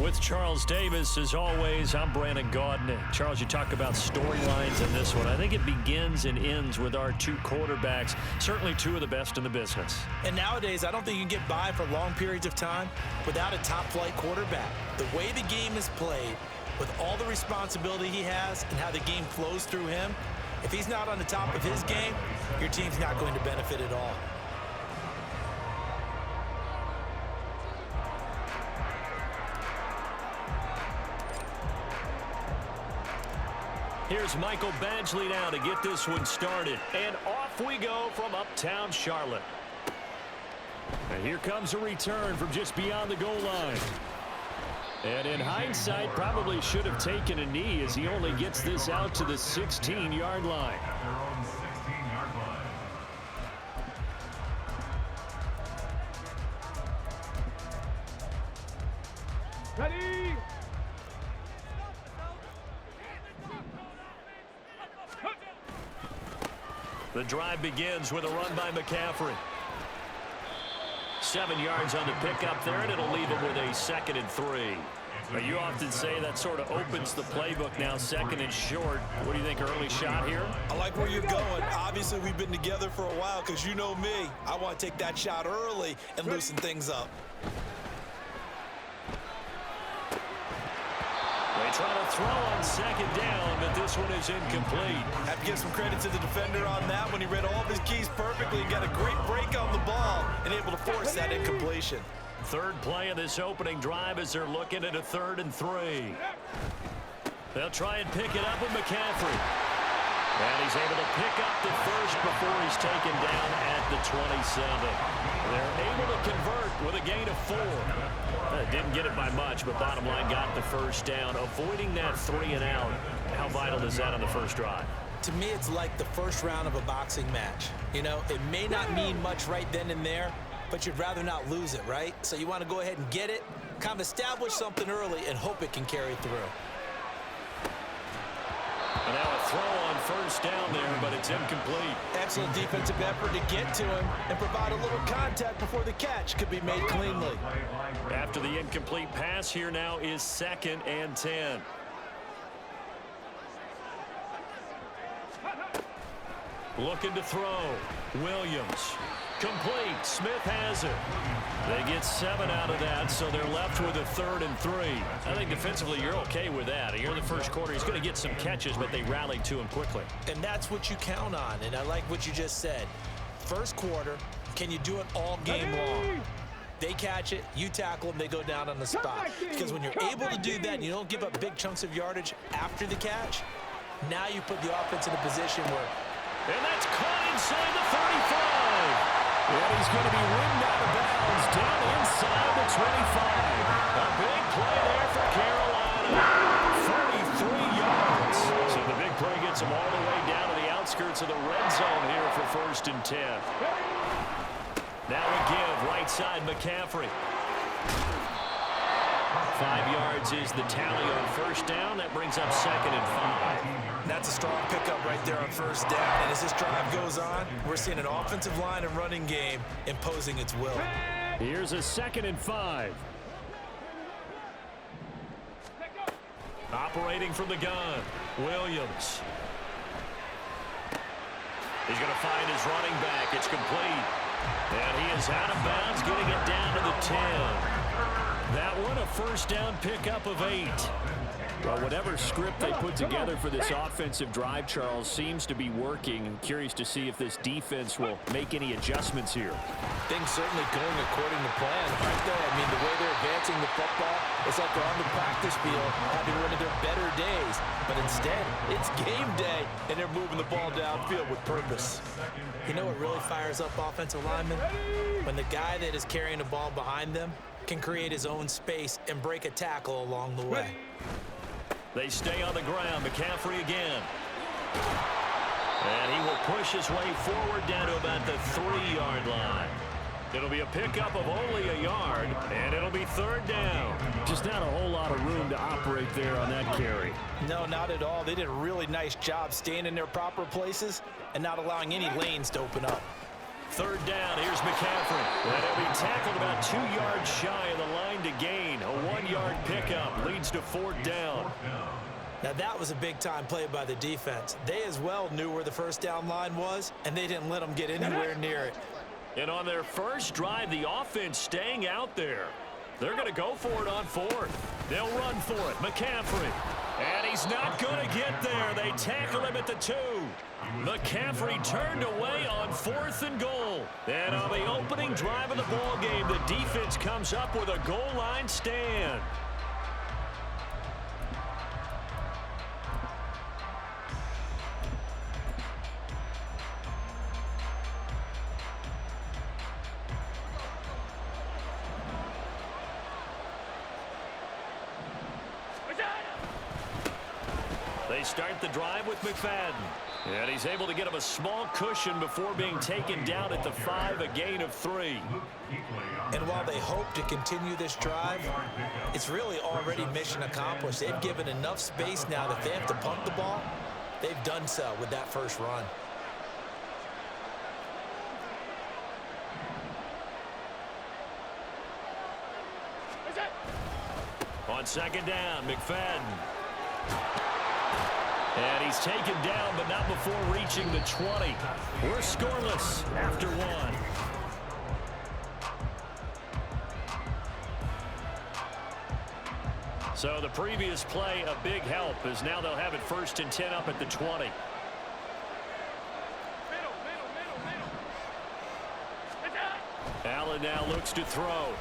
With Charles Davis, as always, I'm Brandon Gaudin. Charles, you talk about storylines in this one. I think it begins and ends with our two quarterbacks, certainly two of the best in the business. And nowadays, I don't think you can get by for long periods of time without a top-flight quarterback. The way the game is played, with all the responsibility he has and how the game flows through him, if he's not on the top of his game, your team's not going to benefit at all. Here's Michael Badgley now to get this one started. And off we go from uptown Charlotte. And here comes a return from just beyond the goal line. And in hindsight, probably should have taken a knee as he only gets this out to the 16-yard line. Ready? The drive begins with a run by McCaffrey. 7 yards on the pickup there, and it'll leave him with a 2nd and 3. Now, you often say that sort of opens the playbook now, 2nd and short. What do you think, early shot here? I like where you're going. Obviously, we've been together for a while because you know me. I want to take that shot early and loosen things up. They try to throw on 2nd down, but this one is incomplete. Have to give some credit to the defender on that when he read all of his keys perfectly and got a great break on the ball and able to force that incompletion. Third play of this opening drive as they're looking at a 3rd and 3. They'll try and pick it up with McCaffrey. And he's able to pick up the first before he's taken down at the 27. They're able to convert with a gain of 4. Didn't get it by much, but bottom line got the first down. Avoiding that 3 and out. How vital is that on the first drive? To me, it's like the first round of a boxing match. You know, it may not mean much right then and there, but you'd rather not lose it, right? So you want to go ahead and get it, kind of establish something early, and hope it can carry through. And now a throw on first down there, but it's incomplete. Excellent defensive effort to get to him and provide a little contact before the catch could be made cleanly. After the incomplete pass, here now is 2nd and 10. Looking to throw. Williams. Complete. Smith has it. They get 7 out of that, so they're left with a 3rd and 3. I think defensively you're okay with that. Here in the first quarter, he's going to get some catches, but they rallied to him quickly. And that's what you count on, and I like what you just said. First quarter, can you do it all game long? They catch it, you tackle them, they go down on the spot. Because when you're able to do that and you don't give up big chunks of yardage after the catch, now you put the offense in a position where... And that's caught inside the 35. And he's going to be rimmed out of bounds down inside the 25. A big play there for Carolina. 43 yards. So the big play gets him all the way down to the outskirts of the red zone here for 1st and 10. Now we give right side McCaffrey. 5 yards is the tally on first down. That brings up 2nd and 5. That's a strong pickup right there on first down. And as this drive goes on, we're seeing an offensive line and running game imposing its will. Here's a 2nd and 5. Operating from the gun, Williams. He's going to find his running back. It's complete. And he is out of bounds, getting it down to the 10. That one a first down pickup of 8. Well, whatever script they put together for this offensive drive, Charles, seems to be working. I'm curious to see if this defense will make any adjustments here. Things certainly going according to plan, aren't they? I mean, the way they're advancing the football, it's like they're on the practice field having one of their better days. But instead, it's game day, and they're moving the ball downfield with purpose. You know what really fires up offensive linemen? When the guy that is carrying the ball behind them can create his own space and break a tackle along the way. They stay on the ground. McCaffrey again. And he will push his way forward down to about the 3-yard line. It'll be a pickup of only a yard, and it'll be 3rd down. Just not a whole lot of room to operate there on that carry. No, not at all. They did a really nice job staying in their proper places and not allowing any lanes to open up. Third down, here's McCaffrey. And he'll be tackled about 2 yards shy of the line to gain. A 1-yard pickup leads to 4th down. Now that was a big-time play by the defense. They as well knew where the first down line was, and they didn't let them get anywhere near it. And on their first drive, the offense staying out there. They're going to go for it on 4th. They'll run for it. McCaffrey. And he's not going to get there. They tackle him at the 2. McCaffrey turned away on 4th and goal. And on the opening drive of the ball game, the defense comes up with a goal line stand. They start the drive with McFadden. And he's able to get him a small cushion before being taken down at the 5, a gain of 3. And while they hope to continue this drive, it's really already mission accomplished. They've given enough space now that if they have to punt the ball, they've done so with that first run. On second down, McFadden. And he's taken down, but not before reaching the 20. We're scoreless after 1. So the previous play, a big help, as now they'll have it 1st and 10 up at the 20. Allen now looks to throw.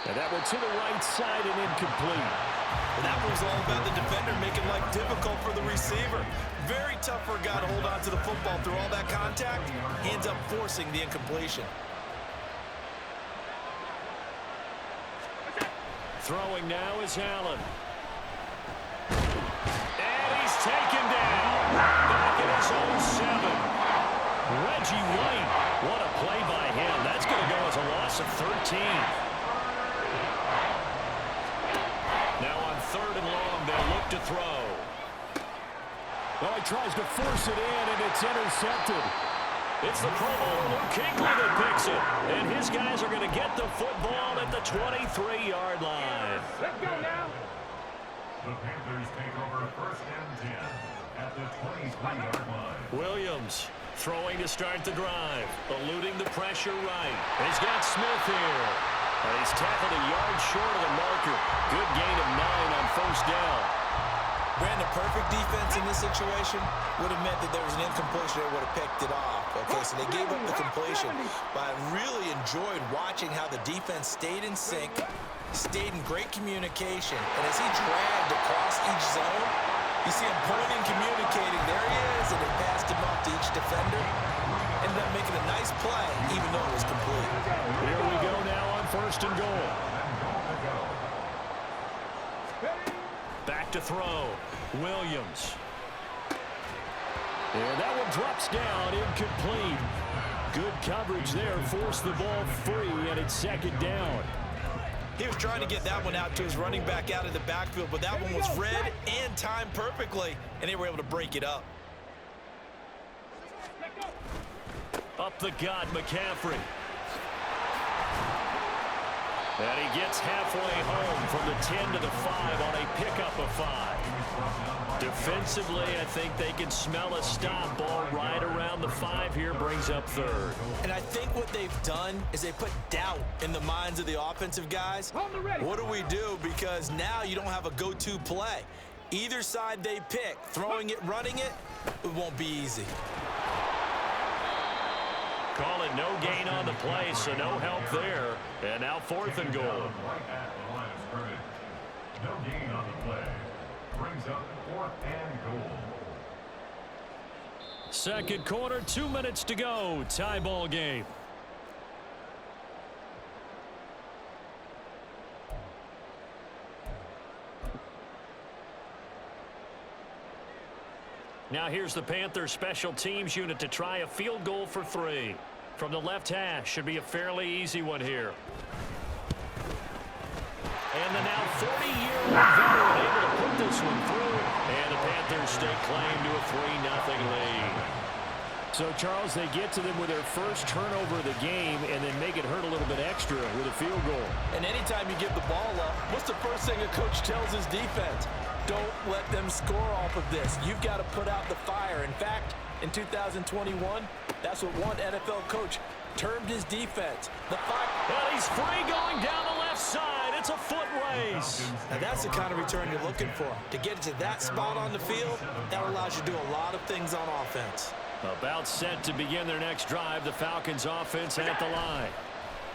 And that one to the right side and incomplete. And that was all about the defender making life difficult for the receiver. Very tough for a guy to hold on to the football through all that contact. He ends up forcing the incompletion. Throwing now is Allen. And he's taken down. Back at his own 7. Reggie White. What a play by him. That's going to go as a loss of 13. Now on 3rd and long, they'll look to throw. Well, he tries to force it in, and it's intercepted. It's the Pro Bowler Luke Kuechly that picks it. And his guys are going to get the football at the 23-yard line. Let's go now. The Panthers take over 1st and 10 at the 23-yard line. Williams throwing to start the drive, eluding the pressure right. He's got Smith here. And he's tackled a yard short of the marker. Good gain of 9 on 1st down. Brandon, perfect defense in this situation would have meant that there was an incompletion that would have picked it off. Okay, so they gave up the completion. But I really enjoyed watching how the defense stayed in sync, stayed in great communication. And as he dragged across each zone, you see him pointing, communicating. There he is, and he passed him off to each defender. Ended up making a nice play, even though it was complete. Here we go now on 1st and goal. Back to throw. Williams. And that one drops down, incomplete. Good coverage there, forced the ball free, and it's 2nd down. He was trying to get that one out to his running back out of the backfield, but that one was read and timed perfectly, and they were able to break it up. Up the gut, McCaffrey. And he gets halfway home from the 10 to the 5 on a pickup of 5. Defensively, I think they can smell a stop. Ball right around the 5 here, brings up 3rd. And I think what they've done is they put doubt in the minds of the offensive guys. What do we do? Because now you don't have a go-to play. Either side they pick, throwing it, running it, it won't be easy. Call it no gain on the play, so no help there. And now 4th and goal. Right at the line of scrimmage. No gain on the play. Brings up 4th and goal. Second quarter, 2 minutes to go. Tie ball game. Now here's the Panthers special teams unit to try a field goal for 3. From the left hash, should be a fairly easy one here. And the now 40-year veteran able to put this one through. And the Panthers stake claim to a 3-0 lead. So, Charles, they get to them with their first turnover of the game and then make it hurt a little bit extra with a field goal. And anytime you give the ball up, what's the first thing a coach tells his defense? Don't let them score off of this. You've got to put out the fire. In fact, in 2021, that's what one NFL coach termed his defense. The fire. Well, he's free going down the left side. It's a foot race. Now, that's the kind of return you're looking for. To get to that spot on the field, that allows you to do a lot of things on offense. About set to begin their next drive, the Falcons offense at the line.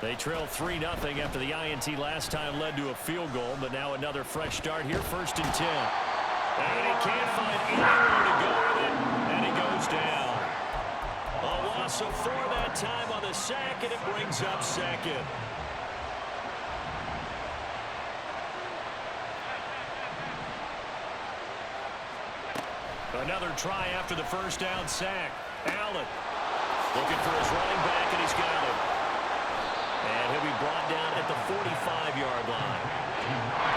They trail 3-0 after the INT last time led to a field goal, but now another fresh start here, 1st and 10. And he can't find anywhere to go with it, and he goes down. A loss of 4 that time on the sack, and it brings up 2nd. Another try after the first down sack. Allen looking for his running back, and he's got him. And he'll be brought down at the 45-yard line.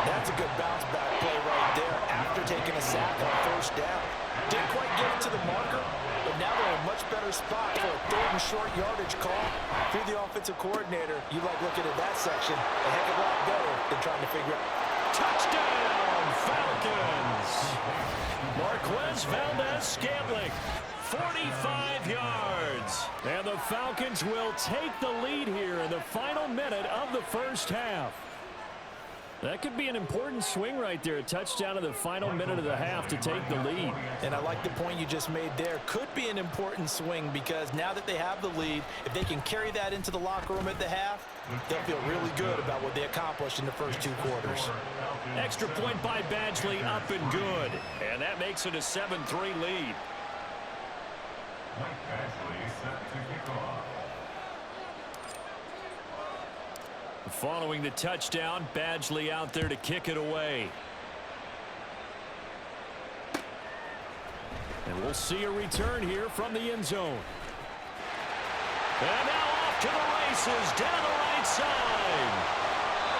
That's a good bounce-back play right there after taking a sack on 1st down. Didn't quite get it to the marker, but now they're in a much better spot for a 3rd and short yardage call. If you're the offensive coordinator, you like looking at that section a heck of a lot better than trying to figure out. Touchdown, Falcons! Marquez Valdez-Scantling, 45 yards. And the Falcons will take the lead here in the final minute of the first half. That could be an important swing right there. A touchdown in the final minute of the half to take the lead. And I like the point you just made there. Could be an important swing because now that they have the lead, if they can carry that into the locker room at the half, they'll feel really good about what they accomplished in the first 2 quarters. Extra point by Badgley, up and good. And that makes it a 7-3 lead. Mike Badgley set to kick off. Following the touchdown, Badgley out there to kick it away. And we'll see a return here from the end zone. And now off to the races down the right side.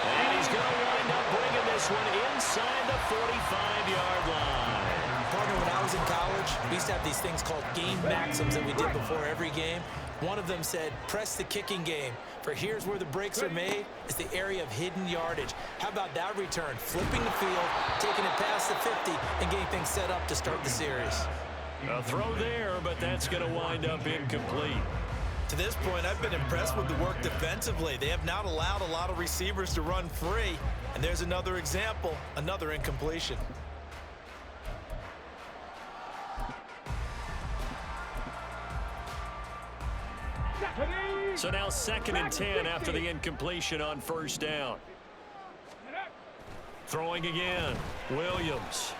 And he's going to wind up bringing this one inside the 45-yard line. Partner, when I was in college, we used to have these things called game maxims that we did before every game. One of them said, press the kicking game. For here's where the breaks are made. It's the area of hidden yardage. How about that return? Flipping the field, taking it past the 50, and getting things set up to start the series. A throw there, but that's going to wind up incomplete. To this point, I've been impressed with the work defensively. They have not allowed a lot of receivers to run free. And there's another example, another incompletion. So now 2nd and 10 after the incompletion on 1st down. Throwing again, Williams.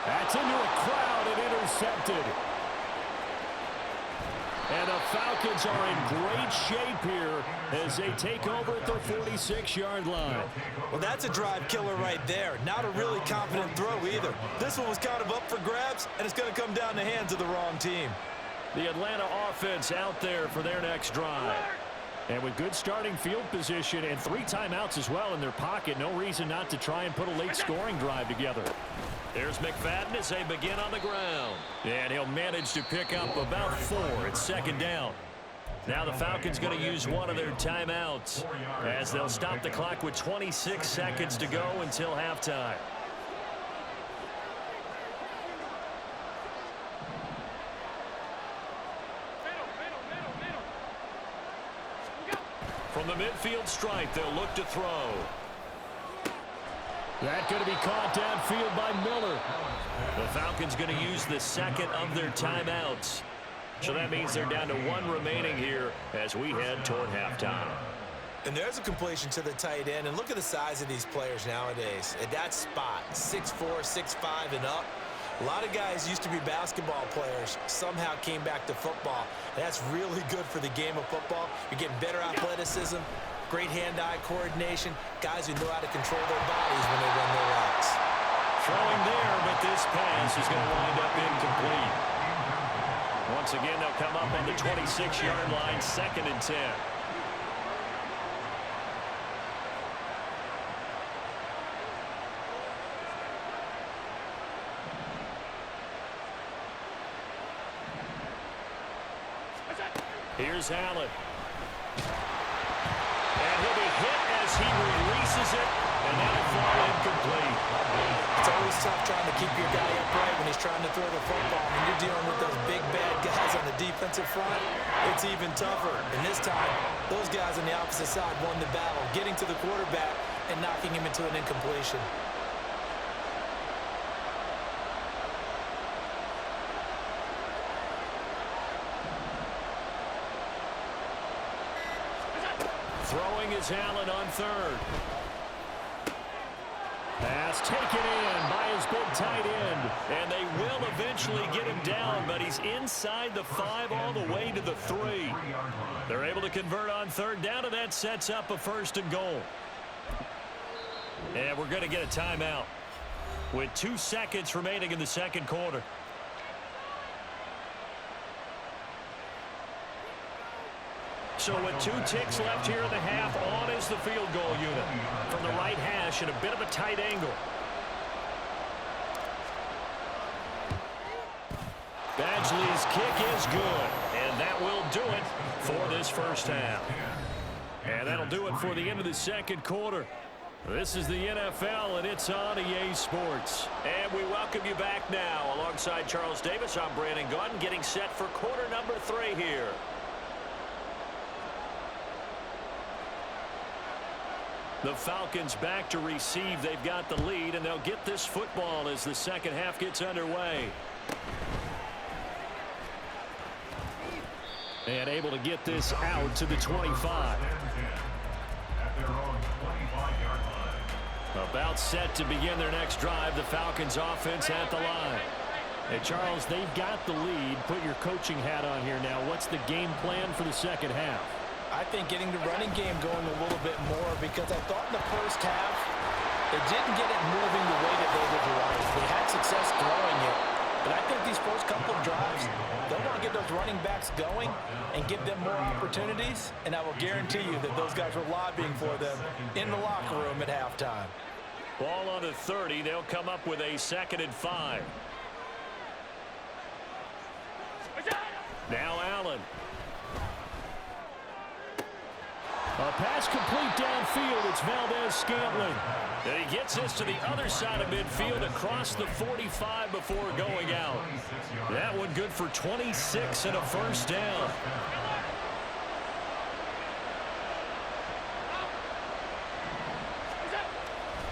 That's into a crowd and intercepted. And the Falcons are in great shape here as they take over at their 46-yard line. Well, that's a drive killer right there. Not a really confident throw either. This one was kind of up for grabs, and it's going to come down the hands of the wrong team. The Atlanta offense out there for their next drive. And with good starting field position and 3 timeouts as well in their pocket, no reason not to try and put a late scoring drive together. There's McFadden as they begin on the ground. And he'll manage to pick up about 4 at 2nd down. Now the Falcons going to use one of their timeouts as they'll stop the clock with 26 seconds to go until halftime. From the midfield stripe, they'll look to throw. That's going to be caught downfield by Miller. The Falcons going to use the 2nd of their timeouts. So that means they're down to 1 remaining here as we head toward halftime. And there's a completion to the tight end. And look at the size of these players nowadays. At that spot, 6'4", 6'5", and up. A lot of guys used to be basketball players, somehow came back to football. And that's really good for the game of football. You're getting better athleticism, great hand-eye coordination, guys who know how to control their bodies when they run their routes. Throwing there, but this pass is going to wind up incomplete. Once again, they'll come up on the 26-yard line, 2nd and 10. Here's Allen. And he'll be hit as he releases it, and that'll fall incomplete. It's always tough trying to keep your guy upright when he's trying to throw the football. When you're dealing with those big, bad guys on the defensive front, it's even tougher. And this time, those guys on the opposite side won the battle, getting to the quarterback and knocking him into an incompletion. Throwing is Allen on third. Pass taken in by his big tight end. And they will eventually get him down, but he's inside the 5 all the way to the 3. They're able to convert on third down, and that sets up a 1st and goal. And we're going to get a timeout with 2 seconds remaining in the second quarter. So with 2 ticks left here in the half, on is the field goal unit. From the right hash at a bit of a tight angle. Badgley's kick is good, and that will do it for this first half. And that'll do it for the end of the second quarter. This is the NFL, and it's on EA Sports. And we welcome you back now. Alongside Charles Davis, I'm Brandon Gaudin, getting set for quarter number 3 here. The Falcons back to receive. They've got the lead, and they'll get this football as the second half gets underway. And able to get this out to the 25. About set to begin their next drive. The Falcons offense at the line. Hey, Charles, they've got the lead. Put your coaching hat on here now. What's the game plan for the second half? I think getting the running game going a little bit more, because I thought in the first half they didn't get it moving the way that they would like. They had success throwing it, but I think these first couple of drives, they'll want to get those running backs going and give them more opportunities, and I will guarantee you that those guys were lobbying for them in the locker room at halftime. Ball on the 30. They'll come up with a 2nd and 5. Now Allen. A pass complete downfield. It's Valdez-Scantling. And he gets this to the other side of midfield across the 45 before going out. That one good for 26 and a first down.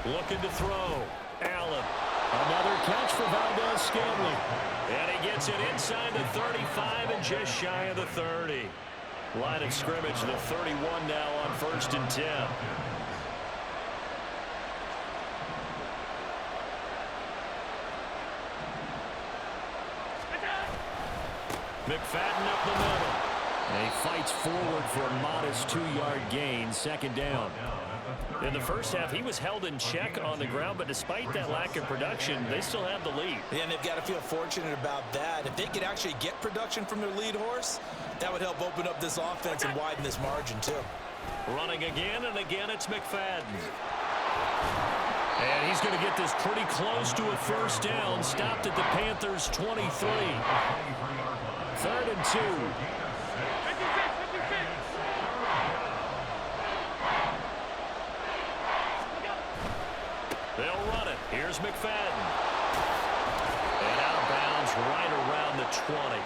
Looking to throw. Allen. Another catch for Valdez-Scantling. And he gets it inside the 35 and just shy of the 30. Line of scrimmage, the 31 now on 1st and 10. McFadden up the middle. And he fights forward for a modest 2-yard gain, 2nd down. In the first half, he was held in check on the ground, but despite that lack of production, they still have the lead. Yeah, and they've got to feel fortunate about that. If they could actually get production from their lead horse, that would help open up this offense and widen this margin, too. Running again, and again it's McFadden. And he's going to get this pretty close to a first down. Stopped at the Panthers' 23. 3rd and 2. They'll run it. Here's McFadden. And out of bounds right around the 20.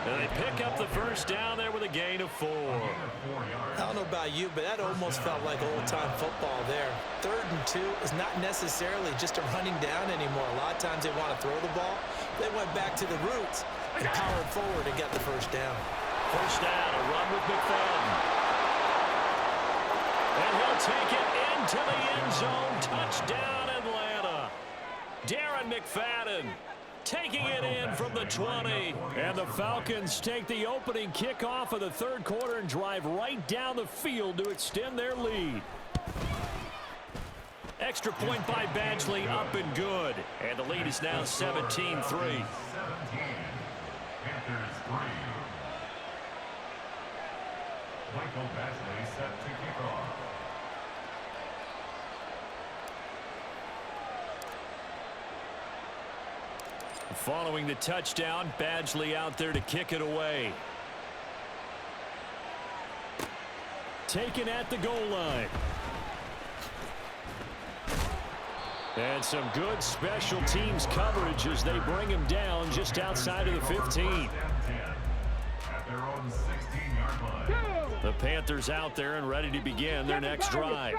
And they pick up the first down there with a gain of 4. I don't know about you, but that almost felt like old-time football there. 3rd and 2 is not necessarily just a running down anymore. A lot of times they want to throw the ball. They went back to the roots and powered forward and got the first down. First down, a run with McFadden. And he'll take it into the end zone. Touchdown, Atlanta. Darren McFadden taking it in from the 20. And the Falcons take the opening kickoff of the 3rd quarter and drive right down the field to extend their lead. Extra point by Badgley, up and good. And the lead is now 17-3. 17. Panthers 3. Michael Badgley set to kick off. Following the touchdown, Badgley out there to kick it away. taken at the goal line. And some good special teams coverage as they bring him down just outside of the 15. At their own 16-yard line. The Panthers out there and ready to begin their next drive.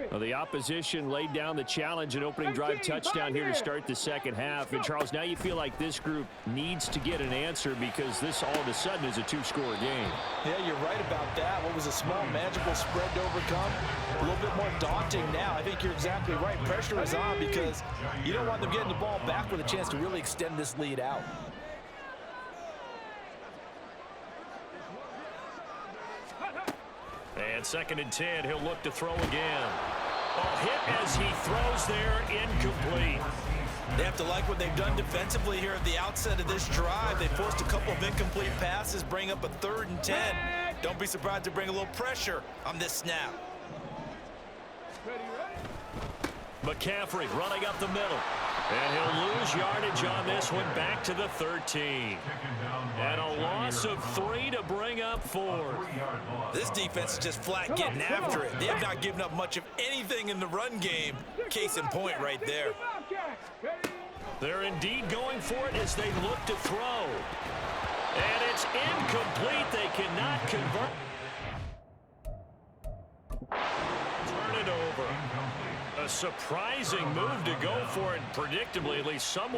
Well, the opposition laid down the challenge and opening drive touchdown here to start the second half. And, Charles, now you feel like this group needs to get an answer because this all of a sudden is a two-score game. Yeah, you're right about that. What was a small, manageable spread to overcome? A little bit more daunting now. I think you're exactly right. Pressure is on because you don't want them getting the ball back with a chance to really extend this lead out. And 2nd and 10, he'll look to throw again. Ball hit as he throws there, incomplete. They have to like what they've done defensively here at the outset of this drive. They forced a couple of incomplete passes, bring up a 3rd and 10. Don't be surprised to bring a little pressure on this snap. McCaffrey running up the middle. And he'll lose yardage on this one back to the 13. And a loss of 3 to bring up 4. This defense is just flat getting after it. They have not given up much of anything in the run game. Case in point right there. They're indeed going for it as they look to throw. And it's incomplete. They cannot convert. Turn it over. A surprising move to go for it, predictably, at least somewhat.